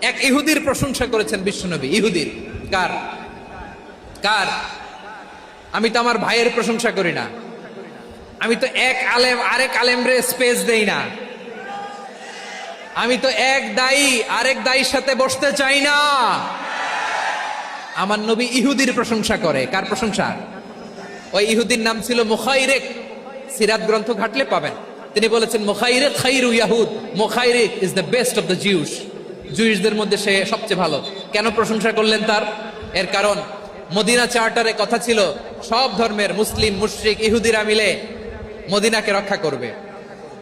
এক ইহুদির প্রশংসা করেছেন বিশ্বনবী। ইহুদির কার কার? আমি তো আমার ভাইয়ের প্রশংসা করি না, আমি তো এক আলেম আরেক আলেমরে স্পেস দেই না, আমি তো এক দায়ী আরেক দায়ীর সাথে বসতে চাই না। আমার নবী ইহুদির প্রশংসা করে। কার প্রশংসা? ওই ইহুদির নাম ছিল মুখাইরেক। সিরাত গ্রন্থ ঘাটলে পাবেন। তিনি বলেছেন মুখাইরেক খাইরু ইয়াহুদ, Mukhairiq is the best of the Jews. জুইশদের মধ্যে সে সবচেয়ে ভালো। কেন প্রশংসা করলেন তার? এর কারণ মদিনা চার্টারে কথা ছিল সব ধর্মের মুসলিম মুশরিক ইহুদিরা মিলে মদিনাকে রক্ষা করবে।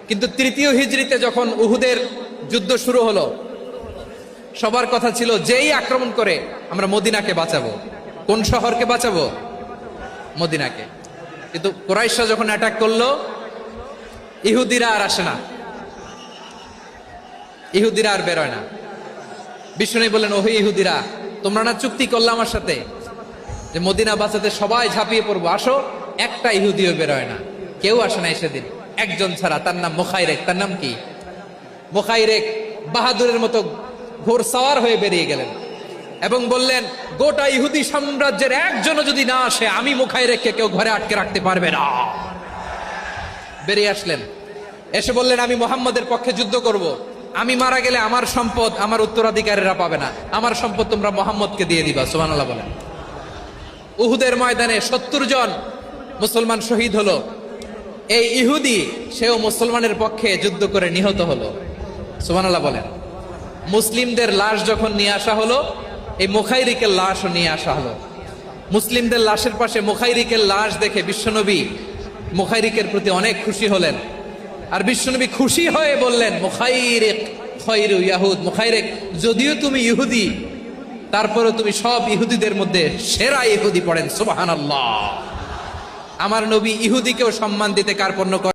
কিন্তু তৃতীয় হিজরিতে যখন উহুদের যুদ্ধ শুরু হলো, সবার কথা ছিল যেই আক্রমণ করে আমরা মদিনাকে বাঁচাবো। কোন শহরকে বাঁচাবো? মদিনাকে। কিন্তু কুরাইশরা যখন অ্যাটাক করলো, ইহুদিরা আর আসে না, ইহুদিরা আর বেরোয় না। বিষ্ণু বললেন, ওহে ইহুদিরা, তোমরা না চুক্তি করলে আমার সাথে যে মদিনা বাঁচাতে সবাই ঝাঁপিয়ে পড়বো, আসো। একটা ইহুদিও বেরোয় না, কেউ আসে না সেদিন, একজন ছাড়া। তার নাম মুখাইরেক। তার নাম কি? মুখাইরেক বাহাদুরের মতো ঘোড়সাওয়ার হয়ে বেরিয়ে গেলেন এবং বললেন, গোটা ইহুদি সাম্রাজ্যের একজনও যদি না আসে, আমি মুখাইরেককে কেউ ঘরে আটকে রাখতে পারবে না। বেরিয়ে আসলেন, এসে বললেন, আমি মুহাম্মদের পক্ষে যুদ্ধ করব। আমি মারা গেলে আমার সম্পদ আমার উত্তরাধিকারীরা পাবে না, আমার সম্পদ তোমরা মুহাম্মদকে দিয়ে দিবা। সুবহানাল্লাহ বলেন। উহুদের ময়দানে 70 জন মুসলমান শহীদ হলো। এই ইহুদি সেও মুসলমানের পক্ষে যুদ্ধ করে নিহত হলো। সুবহানাল্লাহ বলেন। মুসলিমদের লাশ যখন নিয়ে আসা হলো, এই মুখাইরিকের লাশও নিয়ে আসা হলো। মুসলিমদের লাশের পাশে মুখাইরিকের লাশ দেখে বিশ্বনবী মুখাইরিকের প্রতি অনেক খুশি হলেন। আর বিশ্বনবী খুশি হয়ে বললেন, মুখাইরিক খায়রু ইয়াহুদ। মুখাইরিক, যদিও তুমি ইহুদি, তারপরে তুমি সব ইহুদিদের মধ্যে সেরা ইহুদি। পড়েন সুবহানাল্লাহ। আমার নবী ইহুদিকেও সম্মান দিতে কার্পণ্য করেন।